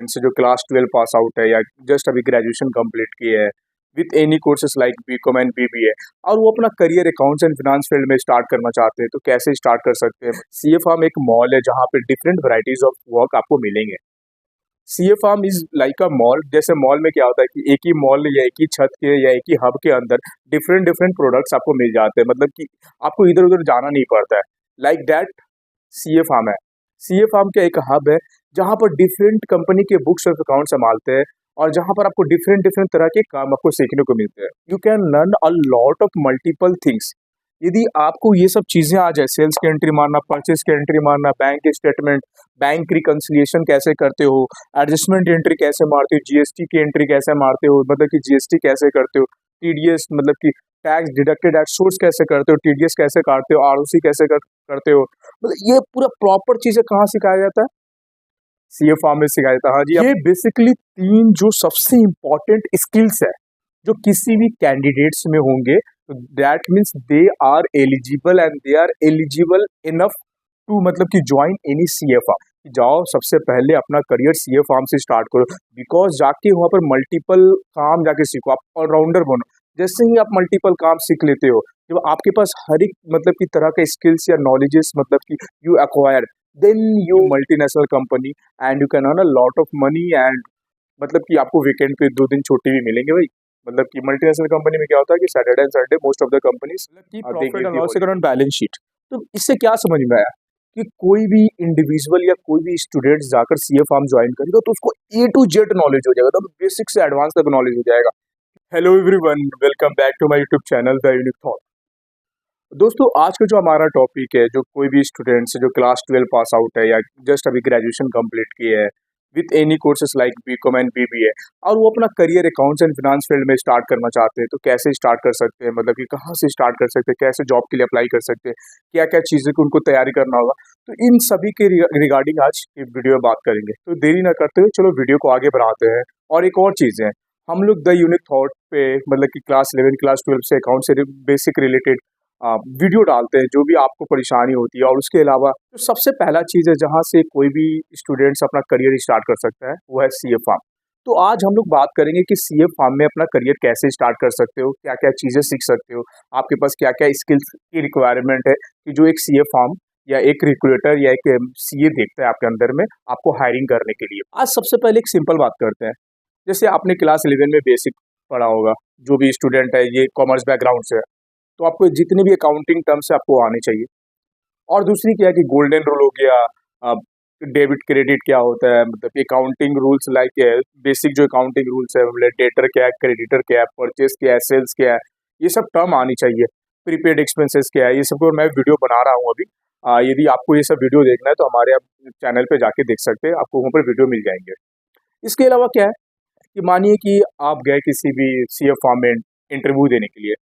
से जो class 12 pass out है या जस्ट अभी ग्रेजुएशन कंप्लीट की है with any courses like BCom and BBA और वो अपना career accounts and finance field में स्टार्ट करना चाहते हैं तो कैसे स्टार्ट कर सकते हैं। सीए फार्म एक मॉल है जहाँ पे डिफरेंट वैरायटीज ऑफ वर्क आपको मिलेंगे। CA firm is like a mall. जैसे मॉल में क्या होता है कि एक ही मॉल या एक ही छत के या एक ही हब के अंदर डिफरेंट डिफरेंट प्रोडक्ट्स आपको मिल जाते हैं, मतलब कि आपको इधर उधर जाना नहीं पड़ता है। लाइक दैट सीए फार्म है। सीए फार्म का एक हब है जहाँ पर डिफरेंट कंपनी के बुक्स और अकाउंट संभालते हैं और जहाँ पर आपको डिफरेंट डिफरेंट तरह के काम आपको सीखने को मिलते हैं। You can learn a lot of multiple things. यदि आपको ये सब चीजें आ जाए, सेल्स की एंट्री मारना, परचेज की एंट्री मारना, बैंक स्टेटमेंट, बैंक रिकंसिलिएशन कैसे करते हो, एडजस्टमेंट एंट्री कैसे मारते हो, जीएसटी की एंट्री कैसे मारते हो, मतलब कि जीएसटी कैसे करते हो, टीडीएस मतलब कि टैक्स डिडक्टेड एट सोर्स कैसे करते हो, टीडीएस कैसे काटते हो, आरओसी कैसे करते हो, मतलब ये पूरा प्रॉपर चीजें कहाँ सिखाया जाता है, सीए फार्म में सिखाया जाता है। हाँ जी, ये बेसिकली तीन जो सबसे इंपॉर्टेंट स्किल्स है जो किसी भी कैंडिडेट्स में होंगे, that means they are eligible and they are eligible enough to मतलब कि ज्वाइन एनी सीए फार्म। जाओ सबसे पहले अपना करियर सीए फार्म से स्टार्ट करो, बिकॉज जाके वहाँ पर मल्टीपल काम जाके सीखो, आप ऑलराउंडर बनो। जैसे ही आप मल्टीपल काम सीख लेते हो, जब आपके पास हर एक मतलब की तरह के स्किल्स या नॉलेजेस मतलब कि you acquire, then you multinational company and you can earn a lot of money and मतलब कि आपको वीकेंड पे 2 दिन छुट्टी भी मिलेंगे भाई। मतलब कि मल्टीनेशनल कंपनी में क्या होता है कि Saturday and Sunday most of the companies की profit and loss account balance sheet. तो इससे क्या समझ में आया कि कोई भी इंडिविजुअल या कोई भी स्टूडेंट जाकर सीए फार्म ज्वाइन करेगा तो उसको ए टू जेड नॉलेज हो जाएगा, तो बेसिक से एडवांस तक नॉलेज हो जाएगा। Hello everyone, welcome back to my YouTube channel the unique thought. दोस्तों आज का जो हमारा टॉपिक है, जो कोई भी स्टूडेंट्स जो क्लास 12 पास आउट है या जस्ट अभी ग्रेजुएशन कंप्लीट की है with any courses like BCom and BBA और वो अपना career accounts and finance field में स्टार्ट करना चाहते हैं तो कैसे स्टार्ट कर सकते हैं, मतलब कि कहाँ से स्टार्ट कर सकते हैं, कैसे जॉब के लिए अप्लाई कर सकते हैं, क्या क्या चीज़ें को उनको तैयारी करना होगा। तो इन सभी के रिगार्डिंग आज ये वीडियो में बात करेंगे। तो देरी ना करते हुए चलो वीडियो को आगे बढ़ाते हैं। और एक और चीज़ है, हम लोग द यूनिक थॉट पे मतलब कि क्लास 11 क्लास 12 से अकाउंट से बेसिक रिलेटेड वीडियो डालते हैं जो भी आपको परेशानी होती है। और उसके अलावा जो सबसे पहला चीज़ है जहाँ से कोई भी स्टूडेंट्स अपना करियर स्टार्ट कर सकता है वो है सीए फार्म। तो आज हम लोग बात करेंगे कि सीए फार्म में अपना करियर कैसे स्टार्ट कर सकते हो, क्या क्या चीज़ें सीख सकते हो, आपके पास क्या क्या स्किल्स की रिक्वायरमेंट है कि जो एक सीए फार्म या एक रिक्रूटर या एक सीए देखता है आपके अंदर में आपको हायरिंग करने के लिए। आज सबसे पहले एक सिंपल बात करते हैं। जैसे आपने क्लास 11 में बेसिक पढ़ा होगा, जो भी स्टूडेंट है ये कॉमर्स बैकग्राउंड से है, तो आपको जितने भी अकाउंटिंग टर्म्स है आपको आने चाहिए। और दूसरी क्या है कि गोल्डन रूल हो गया, डेबिट क्रेडिट क्या होता है, मतलब अकाउंटिंग रूल्स लाइक बेसिक जो अकाउंटिंग रूल्स है, मतलब डेटर क्या है, क्रेडिटर क्या है, परचेज क्या है, सेल्स क्या है, ये सब टर्म आनी चाहिए। प्रीपेड एक्सपेंसेस क्या है, ये सबको मैं वीडियो बना रहा हूँ अभी। यदि आपको ये सब वीडियो देखना है तो हमारे आप चैनल पे जाके देख सकते हैं, आपको वहाँ पर वीडियो मिल जाएंगे। इसके अलावा क्या है कि मानिए कि आप गए किसी भी सीए फॉर्म में इंटरव्यू देने के लिए।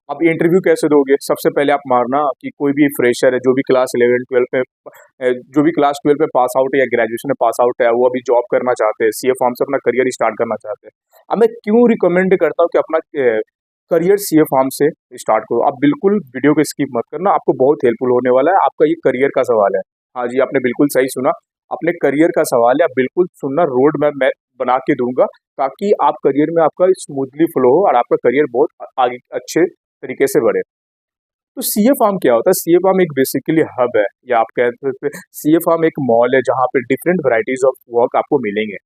अब इंटरव्यू कैसे दोगे? सबसे पहले आप मारना कि कोई भी फ्रेशर है जो भी क्लास 11 12 पे जो भी क्लास 12 पे पास आउट है या ग्रेजुएशन में पास आउट है, वो अभी जॉब करना चाहते हैं, सीए फॉर्म से अपना करियर स्टार्ट करना चाहते हैं। अब मैं क्यों रिकमेंड करता हूँ कि अपना करियर सीए फॉर्म से स्टार्ट करो। आप बिल्कुल वीडियो को स्किप मत करना, आपको बहुत हेल्पफुल होने वाला है। आपका ये करियर का सवाल है। हाँ जी, आपने बिल्कुल सही सुना, अपने करियर का सवाल है। आप बिल्कुल सुनना, रोड मैप मैं बना के दूंगा ताकि आप करियर में आपका स्मूथली फ्लो हो और आपका करियर बहुत आगे अच्छे तरीके से बढ़े। तो सीए फार्म क्या होता है? सीए फार्म एक बेसिकली हब है या आप कह सकते हैं सीए फार्म एक मॉल है जहाँ पे डिफरेंट वैरायटीज ऑफ वर्क आपको मिलेंगे।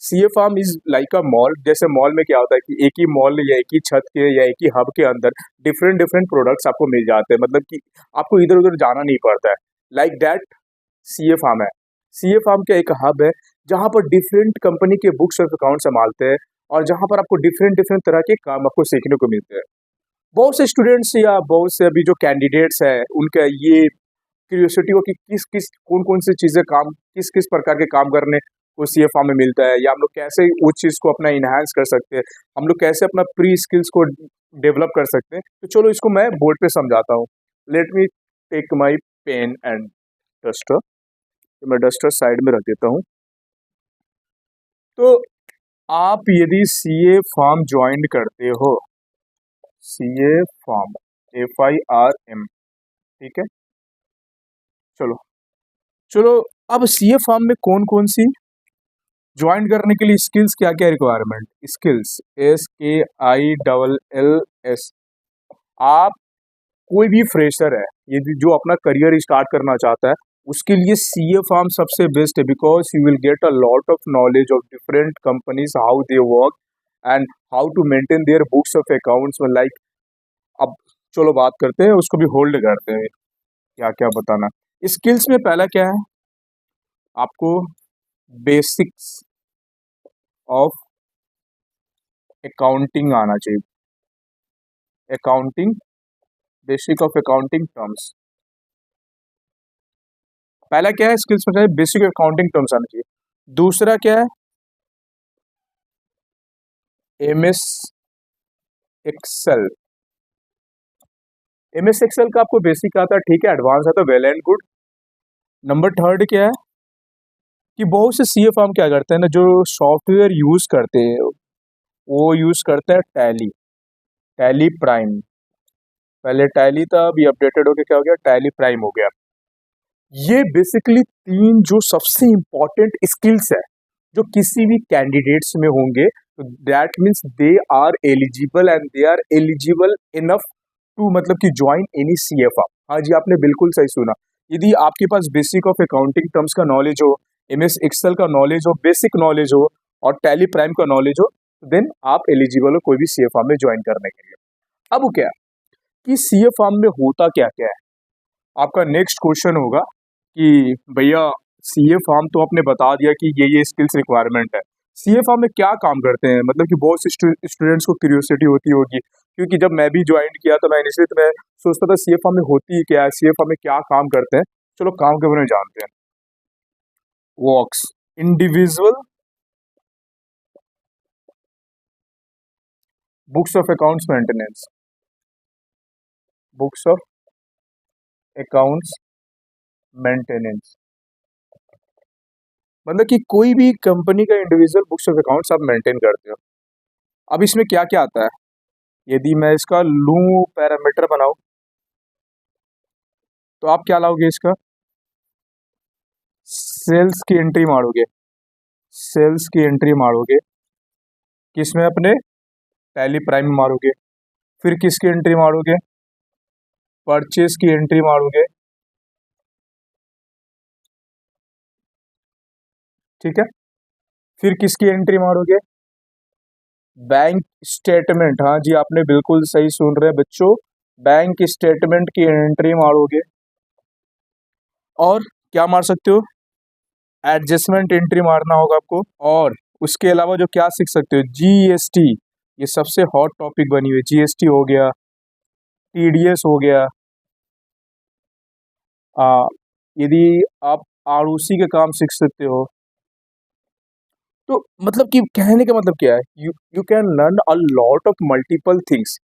CA firm is like a mall. जैसे मॉल में क्या होता है कि एक ही मॉल या एक ही छत के या एक ही हब के अंदर डिफरेंट डिफरेंट प्रोडक्ट्स आपको मिल जाते हैं, मतलब कि आपको इधर उधर जाना नहीं पड़ता है। लाइक दैट सीए फार्म है। सीए फार्म का एक हब है जहाँ पर डिफरेंट कंपनी के बुक्स और अकाउंट संभालते हैं और जहाँ पर आपको डिफरेंट डिफरेंट तरह के काम आपको सीखने को मिलते हैं। बहुत से स्टूडेंट्स या बहुत से अभी जो कैंडिडेट्स हैं उनका ये क्यूरियोसिटी हो कि किस किस कौन कौन सी चीज़ें काम किस किस प्रकार के काम करने को सीए फार्म में मिलता है, या हम लोग कैसे उस चीज़ को अपना इन्हांस कर सकते हैं, हम लोग कैसे अपना प्री स्किल्स को डेवलप कर सकते हैं। तो चलो इसको मैं बोर्ड पे समझाता हूँ। Let me take my pen and duster. तो मैं डस्टर साइड में रख देता हूँ। तो आप यदि सीए फार्म ज्वाइन करते हो, सीए फार्म, FIRM, ठीक है। चलो चलो, अब सीए फार्म में कौन कौन सी ज्वाइन करने के लिए स्किल्स क्या क्या रिक्वायरमेंट, स्किल्स SKILLS। आप कोई भी फ्रेशर है, यदि जो अपना करियर स्टार्ट करना चाहता है, उसके लिए सीए फार्म सबसे बेस्ट है, because you will get a lot of knowledge of different companies, how they work and how to maintain their books of accounts में लाइक। अब चलो बात करते हैं, उसको भी होल्ड करते हैं, क्या क्या बताना। स्किल्स में पहला क्या है, आपको बेसिक्स ऑफ अकाउंटिंग आना चाहिए। Accounting, basic of accounting terms, पहला क्या है स्किल्स में, बेसिक अकाउंटिंग टर्म्स आना चाहिए। दूसरा क्या है, एमएस एक्सेल। एमएस एक्सेल का आपको बेसिक आता है, ठीक है, एडवांस आता है, well and good. Number third क्या है कि बहुत से सीए फर्म क्या करते हैं ना, जो सॉफ्टवेयर यूज करते हैं वो यूज करते हैं टैली, टैली प्राइम। पहले टैली था, अभी अपडेटेड होके क्या हो गया, टैली प्राइम हो गया। ये बेसिकली तीन जो सबसे इंपॉर्टेंट स्किल्स है जो किसी भी कैंडिडेट्स में होंगे, तो that means they are eligible and they are eligible enough to मतलब कि ज्वाइन एनी सीएफआ। हाँ जी, आपने बिल्कुल सही सुना। यदि आपके पास बेसिक ऑफ अकाउंटिंग टर्म्स का नॉलेज हो, एमएस एक्सेल का नॉलेज हो, बेसिक नॉलेज हो और टैली प्राइम का नॉलेज हो, देन आप एलिजिबल हो कोई भी सीएफआ में ज्वाइन करने के लिए। अब क्या है कि सीएफआ में होता क्या क्या है, आपका नेक्स्ट क्वेश्चन होगा कि भैया सीए फार्म तो आपने बता दिया कि ये स्किल्स रिक्वायरमेंट है, सीए फार्म में क्या काम करते हैं, मतलब कि बहुत से स्टूडेंट्स को क्यूरियोसिटी होती होगी, क्योंकि जब मैं भी ज्वाइन किया तो मैं इनिशियली तो मैं सोचता था सीए फार्म में होती ही क्या है, सीए फार्म में क्या काम करते हैं। चलो काम के बारे में जानते हैं। Works individual books of accounts maintenance, books of accounts maintenance, मतलब कि कोई भी कंपनी का इंडिविजुअल बुक्स ऑफ अकाउंट्स आप मेंटेन करते हो। अब इसमें क्या क्या आता है, यदि मैं इसका लूं पैरामीटर बनाऊं, तो आप क्या लाओगे इसका, सेल्स की एंट्री मारोगे, सेल्स की एंट्री मारोगे, किसमें, अपने टैली प्राइम में मारोगे। फिर किसकी एंट्री मारोगे, परचेज की एंट्री मारोगे, ठीक है। फिर किसकी एंट्री मारोगे, बैंक स्टेटमेंट, हाँ जी आपने बिल्कुल सही सुन रहे हैं बच्चों, बैंक स्टेटमेंट की एंट्री मारोगे। और क्या मार सकते हो, एडजस्टमेंट एंट्री मारना होगा आपको। और उसके अलावा जो क्या सीख सकते हो, जीएसटी, ये सबसे हॉट टॉपिक बनी हुई, जीएसटी हो गया, टीडीएस हो गया। आ, यदि आप आरओसी के काम सीख सकते हो, तो मतलब कि कहने का मतलब क्या है, you you can learn a lot of multiple things.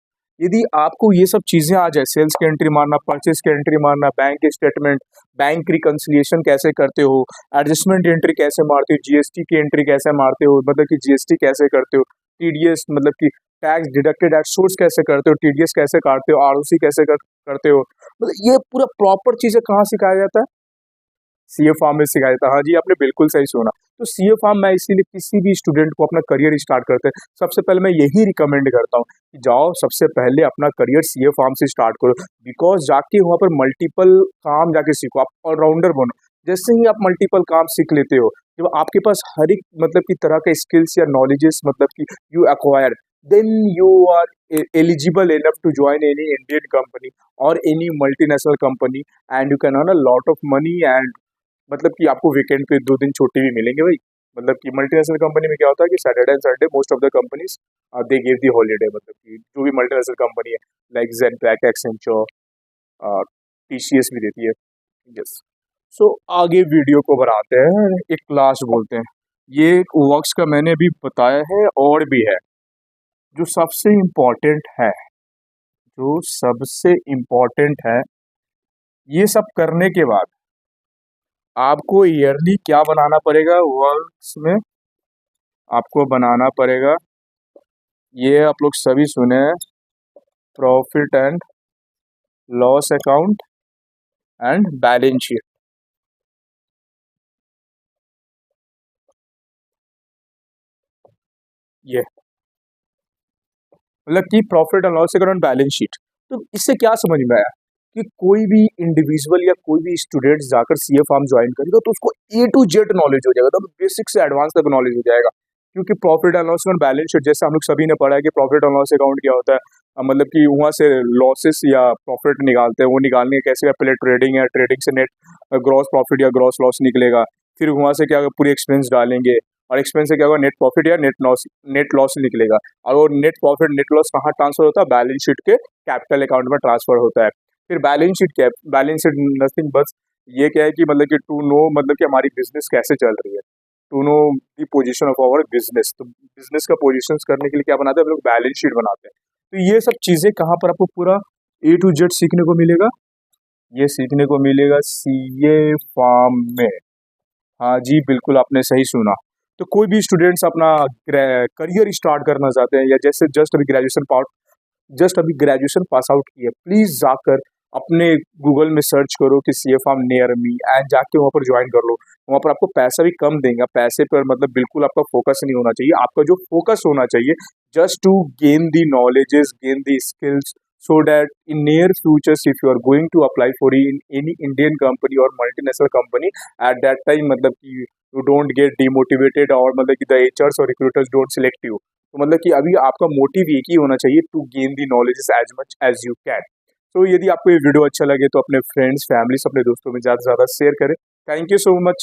यदि आपको ये सब चीजें आ जाए, सेल्स की एंट्री मारना, परचेज की एंट्री मारना, बैंक स्टेटमेंट, बैंक रिकंसिलिएशन कैसे करते हो, एडजस्टमेंट एंट्री कैसे मारते हो, जीएसटी की एंट्री कैसे मारते हो, मतलब कि जीएसटी कैसे करते हो, टीडीएस मतलब कि टैक्स डिडक्टेड एट सोर्स कैसे करते हो, टीडीएस कैसे काटते हो, आरओसी कैसे करते हो, मतलब ये पूरा प्रॉपर चीजें कहाँ सिखाया जाता है, सीए फार्म में सिखाया था। हाँ जी आपने बिल्कुल सही सुना। तो सीए फार्म मैं इसीलिए किसी भी स्टूडेंट को अपना करियर स्टार्ट करते हैं, सबसे पहले मैं यही रिकमेंड करता हूँ कि जाओ सबसे पहले अपना करियर सीए फार्म से स्टार्ट करो, बिकॉज जाके वहाँ पर मल्टीपल काम जाके सीखो, आप ऑलराउंडर बनो। जैसे ही आप मल्टीपल काम सीख लेते हो, जब आपके पास हर एक मतलब की तरह के स्किल्स या नॉलेजेस मतलब कि you acquire, then you are eligible enough to join any Indian company और any multinational company, and you can earn a lot of money, and मतलब कि आपको वीकेंड पे 2 दिन छुट्टी भी मिलेंगे भाई। मतलब कि मल्टीनेशनल कंपनी में क्या होता है कि Saturday and Sunday most of the companies they give the holiday, मतलब कि जो भी मल्टीनेशनल कंपनी है लाइक ज़ेनपैक, एक्सेंचर, टीसीएस भी देती है। यस। सो आगे वीडियो को बढ़ाते हैं, एक क्लास बोलते हैं। ये एक वर्क्स का मैंने भी बताया है और भी है, जो सबसे इम्पोर्टेंट है, जो सबसे इम्पोर्टेंट है, ये सब करने के बाद आपको ईयरली क्या बनाना पड़ेगा वर्क्स में, आपको बनाना पड़ेगा, ये आप लोग सभी सुने हैं, profit and loss account and balance sheet. ये मतलब कि profit and loss account balance sheet. तो इससे क्या समझ में आया कि कोई भी इंडिविजुअल या कोई भी स्टूडेंट जाकर सीए फार्म ज्वाइन करेगा तो उसको ए टू जेड नॉलेज हो जाएगा, तो बेसिक से एडवांस तक नॉलेज हो जाएगा। क्योंकि profit and loss account balance sheet जैसे हम लोग सभी ने पढ़ा है कि प्रॉफिट एंड लॉस अकाउंट क्या होता है। मतलब कि वहाँ से लॉसेस या प्रॉफिट निकालते हैं, वो निकालने के कैसे, पहले ट्रेडिंग है, ट्रेडिंग से नेट ग्रॉस प्रॉफिट या ग्रॉस लॉस निकलेगा। फिर वहाँ से क्या होगा, पूरी एक्सपेंस डालेंगे और एक्सपेंस से क्या होगा, नेट प्रॉफिट या नेट लॉस निकलेगा। और वो नेट प्रॉफिट नेट लॉस कहाँ ट्रांसफर होता है, बैलेंस शीट के कैपिटल अकाउंट में ट्रांसफर होता है। फिर बैलेंस शीट क्या है, बैलेंस शीट नथिंग बस ये क्या है कि मतलब कि टू नो, मतलब कि हमारी बिजनेस कैसे चल रही है, to know the position of our business. तो बिजनेस का पोजीशन करने के लिए क्या बनाते हैं हम लोग, बैलेंस शीट बनाते हैं। तो ये सब चीजें कहाँ पर आपको पूरा ए टू जेड सीखने को मिलेगा, ये सीखने को मिलेगा सीए फार्म में। हाँ जी, बिल्कुल आपने सही सुना। तो कोई भी स्टूडेंट्स अपना करियर स्टार्ट करना चाहते हैं या जैसे जस्ट अभी ग्रेजुएशन पास आउट किए, प्लीज जाकर अपने गूगल में सर्च करो कि CA firm near me and जाके वहाँ पर ज्वाइन कर लो। वहाँ पर आपको पैसा भी कम देंगे, पैसे पर मतलब बिल्कुल आपका फोकस नहीं होना चाहिए। आपका जो फोकस होना चाहिए, just to gain the knowledges, gain the skills, so that in near futures if you are going to apply for in any Indian company or multinational company, at that time मतलब कि you don't get demotivated और मतलब कि the HRs और recruiters don't select you। तो मतलब कि अभी आपका मोटिव एक ही होना चाहिए, to gain the knowledges as much as you can. तो यदि आपको ये वीडियो अच्छा लगे तो अपने फ्रेंड्स, फैमिलीज, अपने दोस्तों में ज़्यादा से ज़्यादा शेयर करें। Thank you so much.